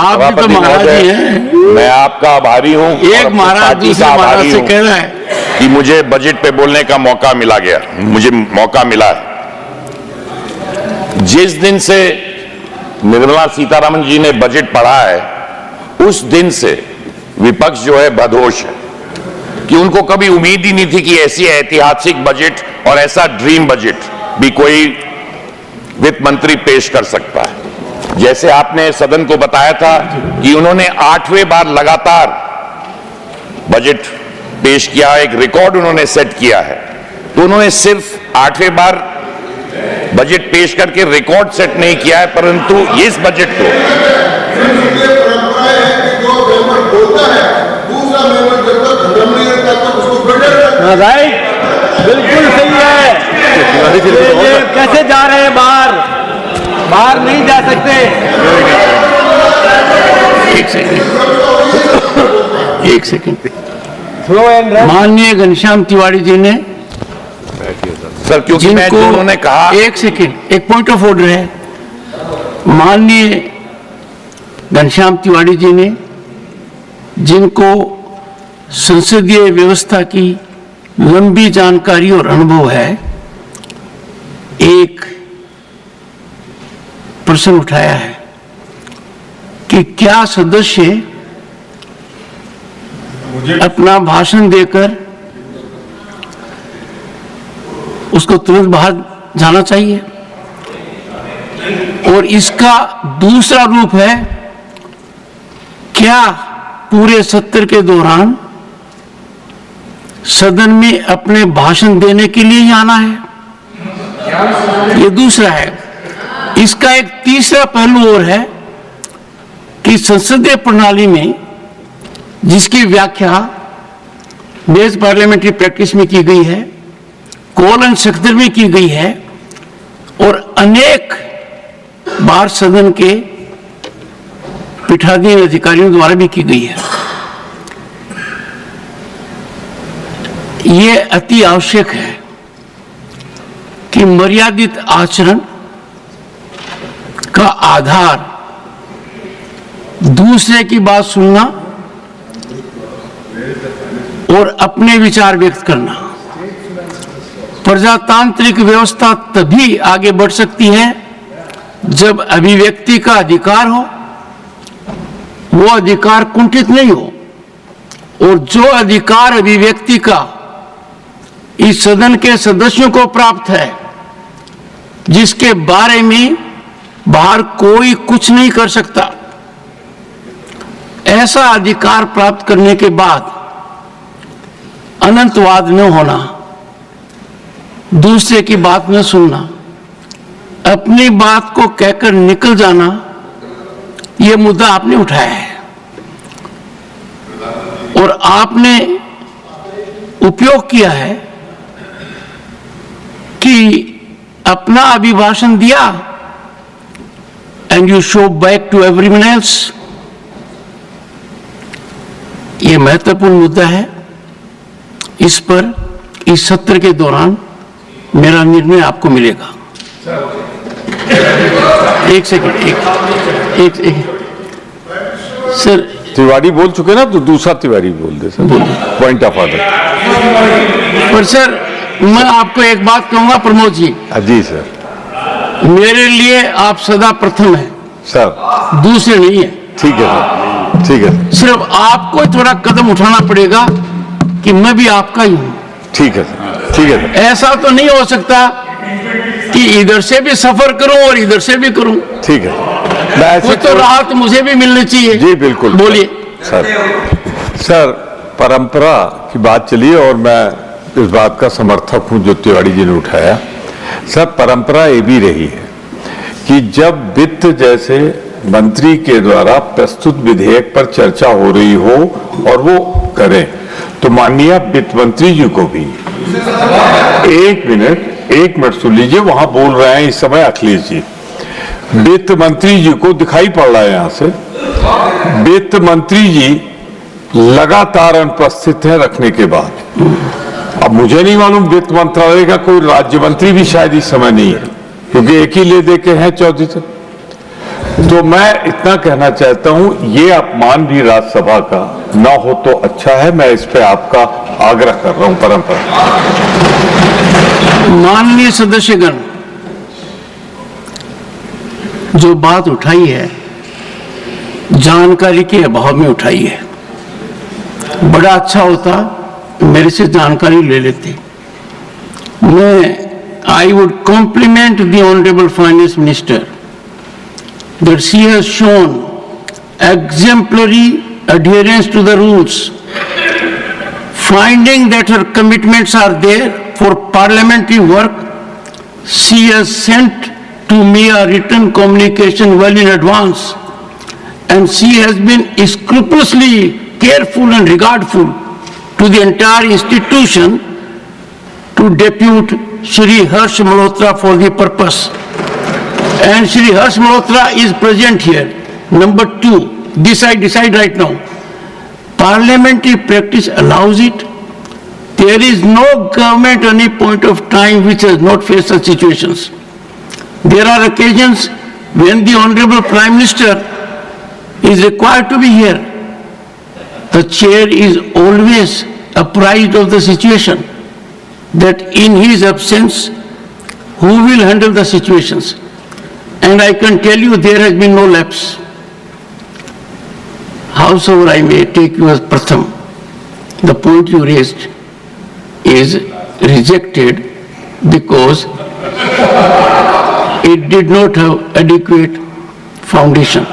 आप भी तो महाराज ही हैं। मैं आपका आभारी हूं। एक महाराज दूसरे महाराज से कह रहा है कि मुझे बजट पे बोलने का मौका मिला गया, मुझे मौका मिला है। जिस दिन से निर्मला सीतारमण जी ने बजट पढ़ा है, उस दिन से विपक्ष जो है बदहोश है कि उनको कभी उम्मीद ही नहीं थी कि ऐसी ऐतिहासिक बजट और ऐसा ड्रीम बजट भी कोई वित्त मंत्री पेश कर सकता है। जैसे आपने सदन को बताया था कि उन्होंने 8वें बार लगातार बजट पेश किया, एक रिकॉर्ड उन्होंने सेट किया है। तो उन्होंने सिर्फ 8वें बार बजट पेश करके रिकॉर्ड सेट नहीं किया है, परंतु इस बजट को राइट, बिल्कुल सही है। ये कैसे जा रहे हैं बाहर? बाहर नहीं जा सकते। एक सेकंड माननीय घनश्याम तिवारी जी ने, सर, क्योंकि मैं जो उन्होंने कहा, एक सेकंड, एक पॉइंट ऑफ ऑर्डर है। माननीय घनश्याम तिवारी जी ने, जिनको संसदीय व्यवस्था की लंबी जानकारी और अनुभव है, एक प्रश्न उठाया है कि क्या सदस्य अपना भाषण देकर उसको तुरंत बाहर जाना चाहिए, और इसका दूसरा रूप है क्या पूरे सत्र के दौरान सदन में अपने भाषण देने के लिए ही आना है। ये दूसरा है। इसका एक तीसरा पहलू और है कि संसदीय प्रणाली में जिसकी व्याख्या बेस पार्लियामेंट्री प्रैक्टिस में की गई है, कोलन 77 में की गई है, और अनेक बार सदन के पीठासीन अधिकारियों द्वारा भी की गई है। ये अति आवश्यक है कि मर्यादित आचरण का आधार दूसरे की बात सुनना और अपने विचार व्यक्त करना। प्रजातांत्रिक व्यवस्था तभी आगे बढ़ सकती है जब अभिव्यक्ति का अधिकार हो, वो अधिकार कुंठित नहीं हो, और जो अधिकार अभिव्यक्ति का इस सदन के सदस्यों को प्राप्त है, जिसके बारे में बाहर कोई कुछ नहीं कर सकता, ऐसा अधिकार प्राप्त करने के बाद अनंतवाद न होना, दूसरे की बात न सुनना, अपनी बात को कहकर निकल जाना, यह मुद्दा आपने उठाया है और आपने उपयोग किया है कि अपना अभिभाषण दिया and you show back to everyone else. यह महत्वपूर्ण मुद्दा है। इस पर इस सत्र के दौरान मेरा निर्णय आपको मिलेगा। एक सेकंड, एक सर, तिवारी बोल चुके ना, तो दूसरा तिवारी बोल दे सर, पॉइंट ऑफ ऑर्डर। पर सर, मैं आपको एक बात कहूंगा प्रमोद जी। जी सर। मेरे लिए आप सदा प्रथम हैं सर, दूसरे नहीं है। ठीक है सर, ठीक है। सिर्फ आपको थोड़ा कदम उठाना पड़ेगा कि मैं भी आपका ही हूं। ठीक है सर, ठीक है सर। ऐसा तो नहीं हो सकता कि इधर से भी सफर करूं और इधर से भी करूं। ठीक है, कुछ तो राहत मुझे भी मिलनी चाहिए। जी बिल्कुल, बोलिए सर। परंपरा की बात चली और मैं इस बात का समर्थक हूं जो तिवारी जी ने उठाया। सर, परंपरा ये भी रही है कि जब वित्त जैसे मंत्री के द्वारा प्रस्तुत विधेयक पर चर्चा हो रही हो और वो करें, तो माननीय वित्त मंत्री जी को भी एक मिनट सुन लीजिए। वहां बोल रहे हैं इस समय अखिलेश जी। वित्त मंत्री जी को दिखाई पड़ रहा है, यहां से वित्त मंत्री जी लगातार अनुपस्थित है रखने के बाद। अब मुझे नहीं मालूम वित्त मंत्रालय का कोई राज्य मंत्री भी शायद इस समय नहीं है, क्योंकि एक ही ले दे के हैं चौधरी से। तो मैं इतना कहना चाहता हूं, ये अपमान भी राज्यसभा का ना हो तो अच्छा है। मैं इस पे आपका आग्रह कर रहा हूं परंपरा। माननीय सदस्यगण, जो बात उठाई है जानकारी के अभाव में उठाई है। बड़ा अच्छा होता मेरे से जानकारी ले लेते। I would compliment the Honorable Finance Minister that she has shown exemplary adherence to the rules. Finding that her commitments are there for parliamentary work, she has sent to me a written communication well in advance, and she has been scrupulously careful and regardful to the entire institution to depute Shri Harsh Malhotra for the purpose. And Shri Harsh Malhotra is present here. Number two, this I decide right now. Parliamentary practice allows it. There is no government at any point of time which has not faced such situations. There are occasions when the Honorable Prime Minister is required to be here. The chair is always apprised of the situation, that in his absence, who will handle the situations? And I can tell you there has been no lapse. Howsoever I may take you as Pratham, the point you raised is rejected because it did not have adequate foundation.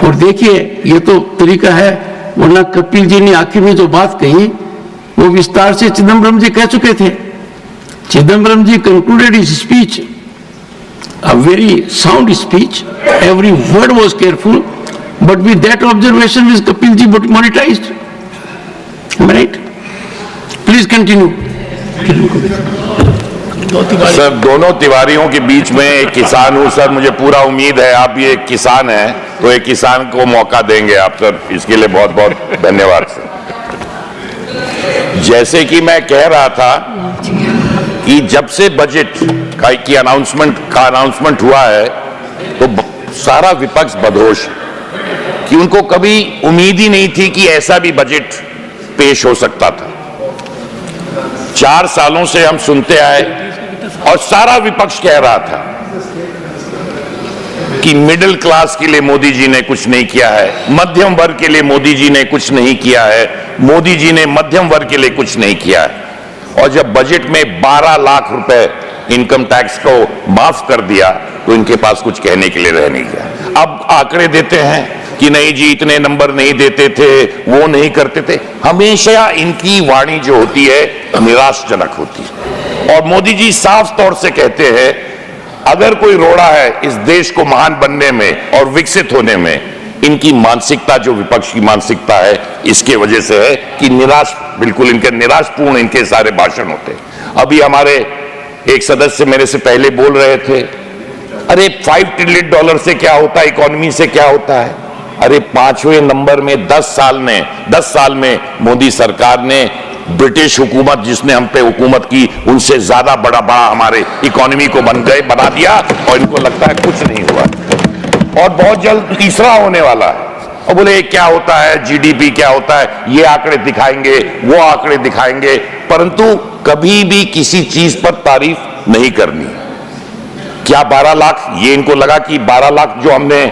और देखिए, ये तो तरीका है, वरना कपिल जी ने आखिर में जो बात कही वो विस्तार से चिदम्बरम जी कह चुके थे। चिदम्बरम जी concluded his speech, a very sound speech, every word was careful, but with that observation which Kapil ji monetized. Am I right? Please continue. Sir, दोनों तिवारियों के बीच में एक किसान हूं सर, मुझे पूरा उम्मीद है आप भी एक किसान हैं, तो एक किसान को मौका देंगे आप सर, इसके लिए बहुत बहुत धन्यवाद सर। जैसे कि मैं कह रहा था कि जब से बजट की अनाउंसमेंट हुआ है तो सारा विपक्ष बदहोश है कि उनको कभी उम्मीद ही नहीं थी कि ऐसा भी बजट पेश हो सकता था। 4 सालों से हम सुनते आए और सारा विपक्ष कह रहा था कि मिडिल क्लास के लिए मोदी जी ने कुछ नहीं किया है, मध्यम वर्ग के लिए मोदी जी ने कुछ नहीं किया है, मोदी जी ने मध्यम वर्ग के लिए कुछ नहीं किया है। और जब बजट में 12 लाख रुपए इनकम टैक्स को माफ कर दिया तो इनके पास कुछ कहने के लिए रह नहीं गया। अब आंकड़े देते हैं कि नहीं जी इतने नंबर नहीं देते थे, वो नहीं करते थे। हमेशा इनकी वाणी जो होती है निराशजनक होती है। और मोदी जी साफ तौर से कहते हैं अगर कोई रोड़ा है इस देश को महान बनने में और विकसित होने में, इनकी मानसिकता जो विपक्ष की मानसिकता है इसके वजह से है कि निराश, बिल्कुल इनके निराशपूर्ण इनके सारे भाषण होते हैं। अभी हमारे एक सदस्य मेरे से पहले बोल रहे थे, अरे $5 ट्रिलियन से क्या होता है, इकोनॉमी से क्या होता है। अरे 5वें नंबर में 10 साल में मोदी सरकार ने ब्रिटिश हुकूमत जिसने हम पे हुकूमत की उनसे ज्यादा बड़ा हमारे इकोनॉमी को बना दिया और इनको लगता है कुछ नहीं हुआ और बहुत जल्द तीसरा होने वाला है। और बोले क्या होता है, जीडीपी क्या होता है, ये आंकड़े दिखाएंगे, वो आंकड़े दिखाएंगे, परंतु कभी भी किसी चीज पर तारीफ नहीं करनी। क्या 12 लाख, ये इनको लगा कि 12 लाख जो हमने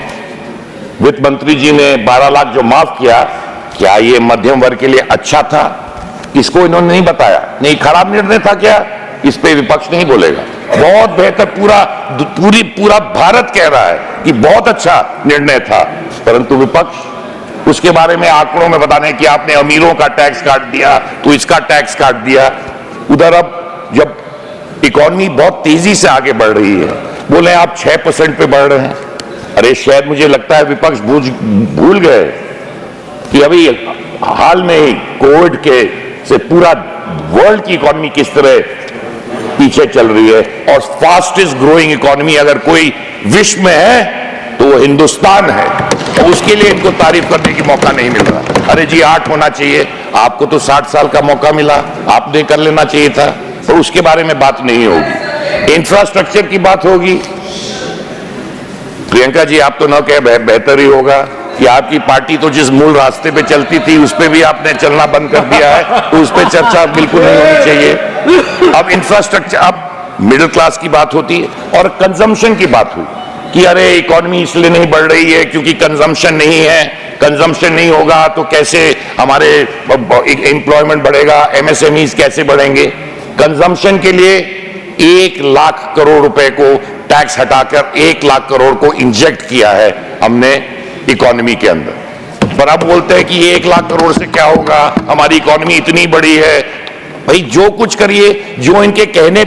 वित्त मंत्री जी ने 12 लाख जो माफ किया, क्या ये मध्यम वर्ग के लिए अच्छा था? इसको इन्होंने नहीं बताया। नहीं, खराब निर्णय था क्या? इस पे विपक्ष नहीं बोलेगा। बहुत बेहतर, पूरा भारत कह रहा है कि बहुत अच्छा निर्णय था, परंतु विपक्ष उसके बारे में आंकड़ों में बताने कि आपने अमीरों का टैक्स काट दिया तो इसका टैक्स काट दिया। उधर अब जब इकोनॉमी बहुत तेजी से आगे बढ़ रही है, बोले आप 6% पे बढ़ रहे हैं। अरे शायद मुझे लगता है विपक्ष भूल गए कि अभी हाल में ही कोविड के से पूरा वर्ल्ड की इकोनॉमी किस तरह पीछे चल रही है और फास्टेस्ट ग्रोइंग इकोनॉमी अगर कोई विश्व में है तो वो हिंदुस्तान है। तो उसके लिए इनको तारीफ करने की मौका नहीं मिल रहा। अरे जी 8 होना चाहिए, आपको तो 60 साल का मौका मिला, आपने कर लेना चाहिए था। तो उसके बारे में बात नहीं होगी। इंफ्रास्ट्रक्चर की बात होगी प्रियंका जी, आप तो न कहे बेहतर ही होगा कि आपकी पार्टी तो जिस मूल रास्ते पे चलती थी उस पे भी आपने चलना बंद कर दिया है, तो उस पे चर्चा बिल्कुल नहीं होनी चाहिए। अब इंफ्रास्ट्रक्चर, अब मिडिल क्लास की बात होती है और कंजम्पशन की बात हुई कि अरे इकोनॉमी इसलिए नहीं बढ़ रही है क्योंकि कंजम्पशन नहीं है, कंजम्पशन नहीं होगा तो कैसे हमारे एम्प्लॉयमेंट बढ़ेगा, एमएसएमईज कैसे बढ़ेंगे। कंजम्पशन के लिए 1 लाख करोड़ रुपए को टैक्स हटाकर 1 लाख करोड़ को इंजेक्ट किया है हमने इकोनॉमी के अंदर। पर अब बोलते हैं कि 1 लाख करोड़ से क्या होगा, हमारी इकोनॉमी इतनी बड़ी है। भाई जो कुछ करिए, जो इनके कहने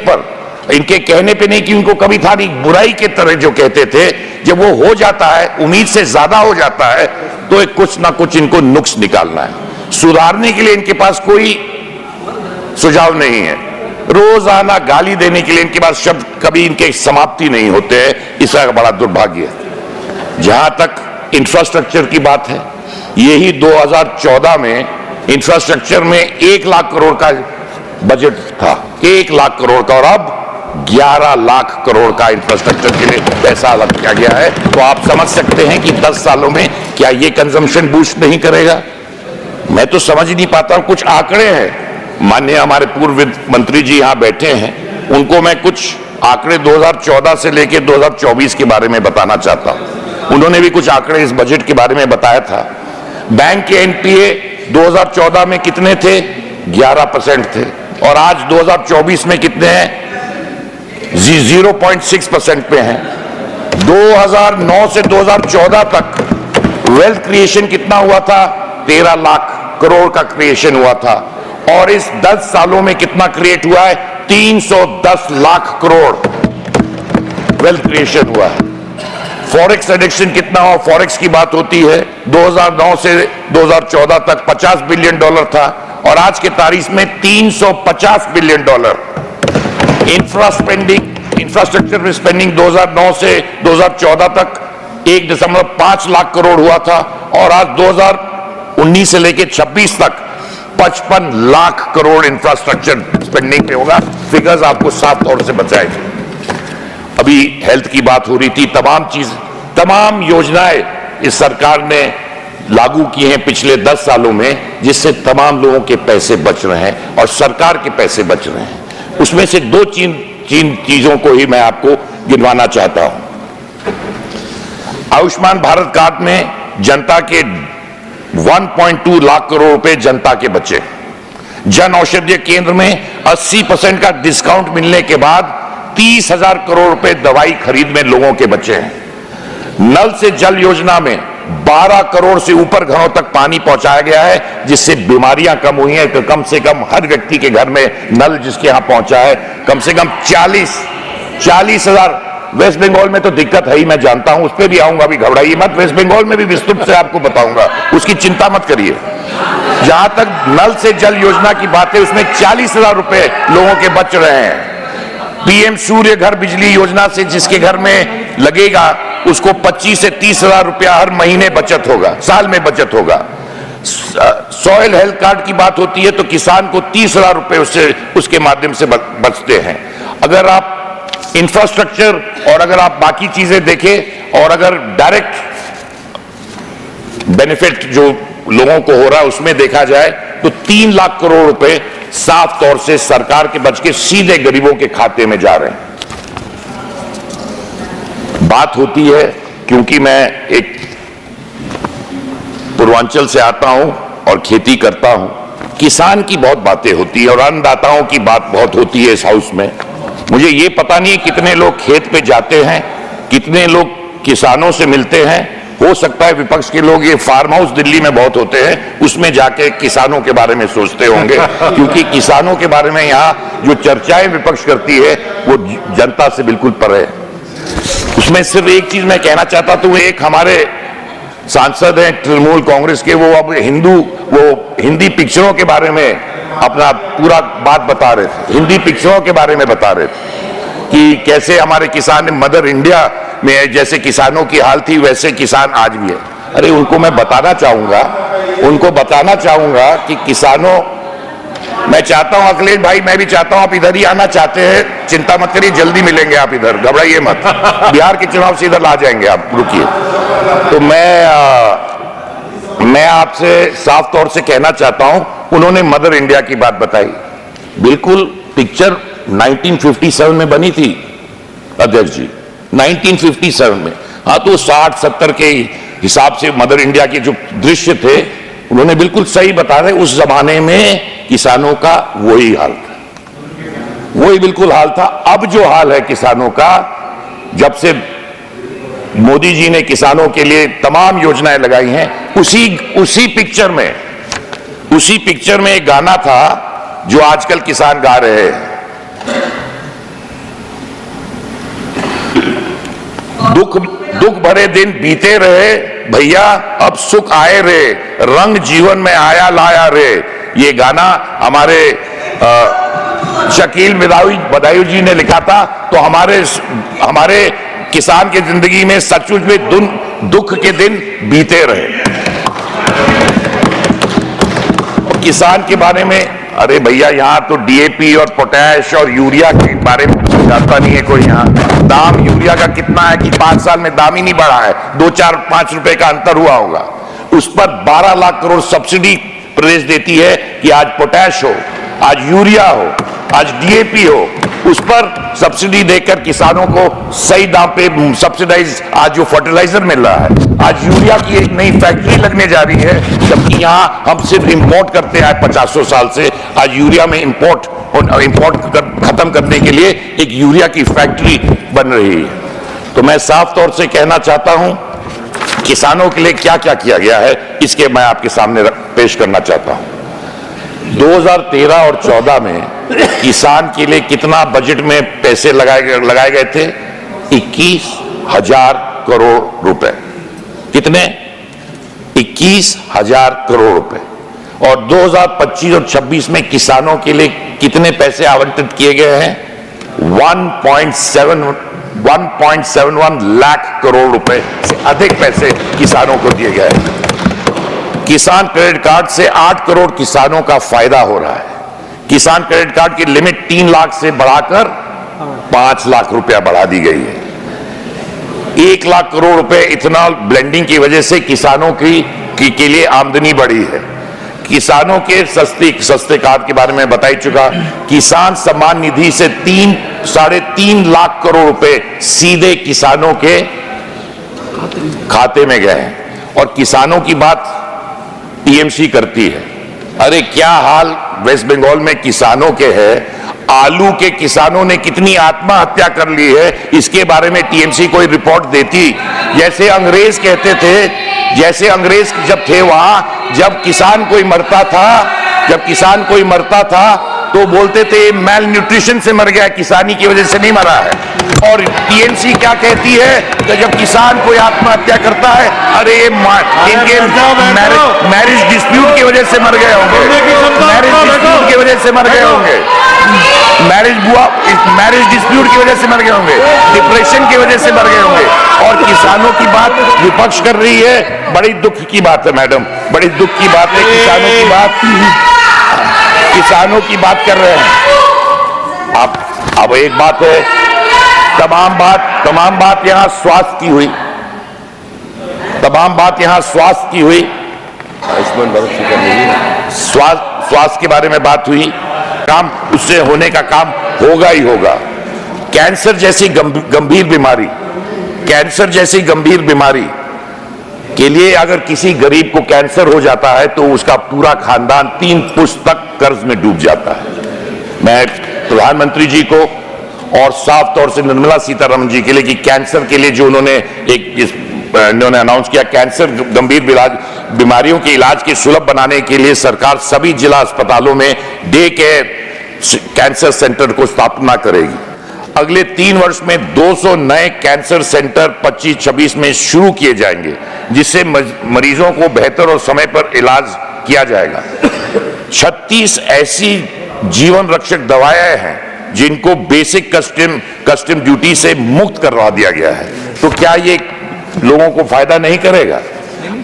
पे नहीं कि उनको कभी था नहीं, बुराई के तरह जो कहते थे, जब वो हो जाता है, उम्मीद से ज्यादा हो जाता है, तो एक कुछ ना कुछ इनको नुक्स निकालना है। सुधारने के लिए इनके पास कोई सुझाव नहीं है। रोजाना गाली देने के लिए इनके पास शब्द कभी इनके समाप्ति नहीं होते हैं। इसका बड़ा दुर्भाग्य है। जहां तक इंफ्रास्ट्रक्चर की बात है, यही 2014 में इंफ्रास्ट्रक्चर में 1 लाख करोड़ का बजट था, 1 लाख करोड़ का, और अब 11 लाख करोड़ का इंफ्रास्ट्रक्चर के लिए पैसा अलग किया गया है। तो आप समझ सकते हैं कि 10 सालों में क्या ये कंजम्पशन बूस्ट नहीं करेगा। मैं तो समझ ही नहीं पाता हूं। कुछ आंकड़े हैं, माननीय हमारे पूर्व वित्त मंत्री जी यहां बैठे हैं, उनको मैं कुछ आंकड़े 2014 से लेकर 2024 के बारे में बताना चाहता हूं। उन्होंने भी कुछ आंकड़े इस बजट के बारे में बताया था। बैंक के एनपीए 2014 में कितने थे? 11% थे, और आज 2024 में कितने हैं? 0.6% पे हैं। 2009 से 2014 तक वेल्थ क्रिएशन कितना हुआ था? 13 लाख करोड़ का क्रिएशन हुआ था, और इस 10 सालों में कितना क्रिएट हुआ है? 310 लाख करोड़ वेल्थ क्रिएशन हुआ है। फॉरेक्स एडिक्शन कितना हुआ? फॉरेक्स की बात होती है, 2009 से 2014 तक $50 बिलियन था, और आज के तारीख में $350 बिलियन। इंफ्रास्ट्रक्चर में स्पेंडिंग 2009 से 2014 तक 1.5 लाख करोड़ हुआ था, और आज 2019 से लेकर 26 तक 55 लाख करोड़ इंफ्रास्ट्रक्चर स्पेंडिंग पे होगा। फिगर्स आपको साफ तौर से बताएंगे। अभी हेल्थ की बात हो रही थी। तमाम योजनाएं इस सरकार ने लागू की हैं पिछले 10 सालों में, जिससे तमाम लोगों के पैसे बच रहे हैं और सरकार के पैसे बच रहे हैं। उसमें से 2-3 चीजों को ही मैं आपको गिनवाना चाहता हूं। आयुष्मान भारत कार्ड में जनता के 1.2 लाख करोड़ रुपए जनता के बचे। जन औषधि केंद्र में 80% का डिस्काउंट मिलने के बाद 30,000 करोड़ रुपए दवाई खरीद में लोगों के बचे हैं। नल से जल योजना में 12 करोड़ से ऊपर घरों तक पानी पहुंचाया गया है, जिससे बीमारियां कम हुई हैं। तो कम से कम हर व्यक्ति के घर में नल जिसके यहां पहुंचा है, कम से कम 40,000। वेस्ट बंगाल में तो दिक्कत है ही, मैं जानता हूं, उस पर भी आऊंगा, अभी घबराइए मत। वेस्ट बंगाल में भी विस्तृत से आपको बताऊंगा, उसकी चिंता मत करिए। जहां तक नल से जल योजना की बात है, उसमें 40,000 रुपए लोगों के बच रहे हैं। पीएम सूर्य घर बिजली योजना से जिसके घर में लगेगा, उसको 25 से 30,000 रुपया हर महीने बचत होगा, साल में बचत होगा। सॉइल हेल्थ कार्ड की बात होती है तो किसान को 30,000 रुपए उसके माध्यम से बचते हैं। अगर आप इंफ्रास्ट्रक्चर और अगर आप बाकी चीजें देखें, और अगर डायरेक्ट बेनिफिट जो लोगों को हो रहा है उसमें देखा जाए, तो 3 लाख करोड़ रुपए साफ तौर से सरकार के बच के सीधे गरीबों के खाते में जा रहे हैं। बात होती है, क्योंकि मैं एक पूर्वांचल से आता हूं और खेती करता हूं, किसान की बहुत बातें होती है और अन्नदाताओं की बात बहुत होती है इस हाउस में। मुझे ये पता नहीं है कितने लोग खेत पे जाते हैं, कितने लोग किसानों से मिलते हैं। हो सकता है विपक्ष के लोग, ये फार्म हाउस दिल्ली में बहुत होते हैं, उसमें जाके किसानों के बारे में सोचते होंगे, क्योंकि किसानों के बारे में यहाँ जो चर्चाएं विपक्ष करती है वो जनता से बिल्कुल परे है। उसमें सिर्फ एक चीज मैं कहना चाहता था, एक हमारे सांसद हैं तृणमूल कांग्रेस के, वो अब हिंदी पिक्चरों के बारे में अपना पूरा बात बता रहे थे, हिंदी पिक्चरों के बारे में बता रहे थे कि कैसे हमारे किसान मदर इंडिया में जैसे किसानों की हाल थी वैसे किसान आज भी है। अरे उनको मैं बताना चाहूंगा कि किसानों मैं चाहता हूं अखिलेश भाई, मैं भी चाहता हूं आप इधर ही आना चाहते हैं, चिंता मत करिए, जल्दी मिलेंगे आप इधर, घबराइए मत। बिहार के चुनाव से इधर आ जाएंगे आप, रुकिए। तो मैं आपसे साफ तौर से कहना चाहता हूं, उन्होंने मदर इंडिया की बात बताई, बिल्कुल पिक्चर 1957 में बनी थी अध्यक्ष जी, 1957 में। हाँ, तो 60-70 के हिसाब से मदर इंडिया के जो दृश्य थे उन्होंने बिल्कुल सही बता रहे, उस जमाने में किसानों का वही हाल था, वही बिल्कुल हाल था। अब जो हाल है किसानों का, जब से मोदी जी ने किसानों के लिए तमाम योजनाएं लगाई हैं, उसी पिक्चर में एक गाना था जो आजकल किसान गा रहे हैं, दुख भरे दिन बीते रहे भैया, अब सुख आए रे, रंग जीवन में आया लाया रे। ये गाना हमारे शकील बदायूं जी ने लिखा था। तो हमारे किसान की जिंदगी में सचमुच में दुख के दिन बीते रहे। और किसान के बारे में, अरे भैया यहां तो डीएपी और पोटैश और यूरिया के बारे में जानता नहीं है कोई। यहाँ दाम यूरिया का कितना है कि 5 साल में दाम ही नहीं बढ़ा है, 2-4-5 रुपए का अंतर हुआ होगा। उस पर 12 लाख करोड़ सब्सिडी प्रदेश देती है कि आज पोटैश हो, आज यूरिया हो, आज डीएपी हो, उस पर सब्सिडी देकर किसानों को सही दाम पे सब्सिडाइज आज जो फर्टिलाइजर मिल रहा है। आज यूरिया की एक नई फैक्ट्री लगने जा रही है, जबकि यहां हम सिर्फ इंपोर्ट करते आए 50 साल से। आज यूरिया में इंपोर्ट खत्म करने के लिए एक यूरिया की फैक्ट्री बन रही है। तो मैं साफ तौर से कहना चाहता हूं, किसानों के लिए क्या क्या किया गया है, इसके मैं आपके सामने पेश करना चाहता हूं। 2013 और 14 में किसान के लिए कितना बजट में पैसे लगाए गए थे? 21,000 करोड़ रुपए। कितने? 21,000 करोड़ रुपए। और 2025 और 26 में किसानों के लिए कितने पैसे आवंटित किए गए हैं? 1.71 लाख करोड़ रुपए से अधिक पैसे किसानों को दिए गए हैं। किसान क्रेडिट कार्ड से 8 करोड़ किसानों का फायदा हो रहा है। किसान क्रेडिट कार्ड की लिमिट 3 लाख से बढ़ाकर 5 लाख रुपया बढ़ा दी गई है। 1 लाख करोड़ रुपए इथेनॉल ब्लेंडिंग की वजह से किसानों के लिए आमदनी बढ़ी है। किसानों के सस्ते कार्ड के बारे में बता ही चुका। किसान सम्मान निधि से 3.5 लाख करोड़ रुपए सीधे किसानों के खाते में गए हैं। और किसानों की बात टीएमसी करती है। अरे क्या हाल वेस्ट बंगाल में किसानों के है, आलू के किसानों ने कितनी आत्महत्या कर ली है, इसके बारे में टीएमसी कोई रिपोर्ट देती। जैसे अंग्रेज कहते थे, जैसे अंग्रेज जब थे वहां, जब किसान कोई मरता था तो बोलते थे मेल न्यूट्रिशन से मर गया, किसानी की वजह से नहीं मरा है। और टीएमसी क्या कहती है कि जब किसान कोई आत्महत्या करता है, अरे इनके मैरिज डिस्प्यूट की वजह से मर गए होंगे, मैरिज डिस्प्यूट की वजह से मर गए होंगे, मैरिज डिस्प्यूट की वजह से मर गए होंगे, डिप्रेशन की वजह से मर गए होंगे। और किसानों की बात विपक्ष कर रही है, बड़ी दुख की बात है मैडम, बड़ी दुख की बात है। किसानों की बात कर रहे हैं। अब एक बात है, तमाम बात यहां स्वास्थ्य की हुई, आयुष्मान भारत स्वास्थ्य के बारे में बात हुई। काम उससे होने का काम होगा ही होगा। कैंसर जैसी गंभीर बीमारी के लिए अगर किसी गरीब को कैंसर हो जाता है तो उसका पूरा खानदान 3 पुश्त तक कर्ज में डूब जाता है। मैं प्रधानमंत्री जी को और साफ तौर से निर्मला सीतारमण जी के लिए कि कैंसर के लिए जो उन्होंने अनाउंस किया, कैंसर गंभीर बीमारियों के इलाज के सुलभ बनाने के लिए सरकार सभी जिला अस्पतालों में डे केयर कैंसर सेंटर को स्थापना करेगी। अगले 3 वर्ष में 200 नए कैंसर सेंटर 25-26 में शुरू किए जाएंगे, जिससे मरीजों को बेहतर और समय पर इलाज किया जाएगा। 36 ऐसी जीवन रक्षक दवाएं हैं जिनको बेसिक कस्टम ड्यूटी से मुक्त करवा दिया गया है। तो क्या ये लोगों को फायदा नहीं करेगा?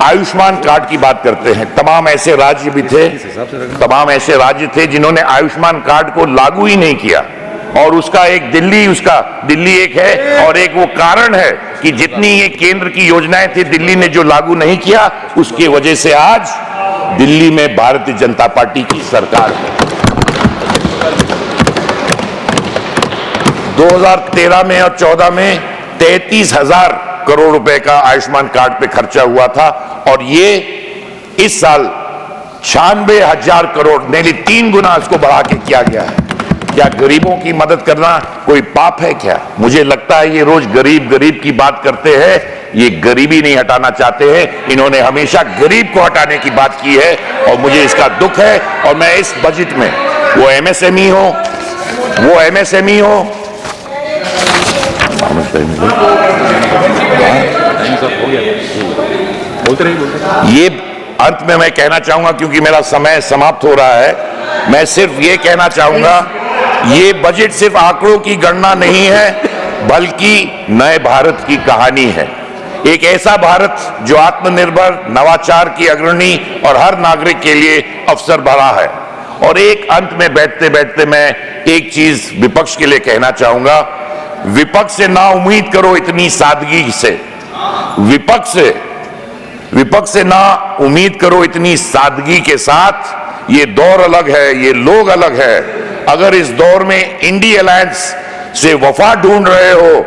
आयुष्मान कार्ड की बात करते हैं। तमाम ऐसे राज्य भी थे, तमाम ऐसे राज्य थे जिन्होंने आयुष्मान कार्ड को लागू ही नहीं किया, और उसका एक दिल्ली एक है, और एक वो कारण है कि जितनी ये केंद्र की योजनाएं थी दिल्ली ने जो लागू नहीं किया, उसकी वजह से आज दिल्ली में भारतीय जनता पार्टी की सरकार है। 2013 में और 14 में 33,000 करोड़ रुपए का आयुष्मान कार्ड पे खर्चा हुआ था, और ये इस साल 96,000 करोड़, नेली 3 गुना इसको बढ़ा के किया गया है। क्या गरीबों की मदद करना कोई पाप है क्या? मुझे लगता है ये रोज गरीब की बात करते हैं, ये गरीबी नहीं हटाना चाहते हैं। इन्होंने हमेशा गरीब को हटाने की बात की है, और मुझे इसका दुख है। और मैं इस बजट में वो एमएसएमई हो, ये अंत में मैं कहना चाहूंगा, क्योंकि मेरा समय समाप्त हो रहा है, मैं सिर्फ ये कहना चाहूंगा, ये बजट सिर्फ आंकड़ों की गणना नहीं है, बल्कि नए भारत की कहानी है। एक ऐसा भारत जो आत्मनिर्भर, नवाचार की अग्रणी और हर नागरिक के लिए अवसर भरा है। और एक अंत में बैठते बैठते मैं एक चीज विपक्ष के लिए कहना चाहूंगा, विपक्ष से ना उम्मीद करो इतनी सादगी से, विपक्ष से ना उम्मीद करो इतनी सादगी के साथ। ये दौर अलग है, ये लोग अलग है। अगर इस दौर में इंडी अलायंस से वफा ढूंढ रहे हो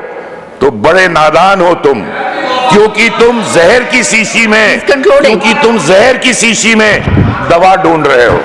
तो बड़े नादान हो तुम, क्योंकि तुम जहर की शीशी में दवा ढूंढ रहे हो।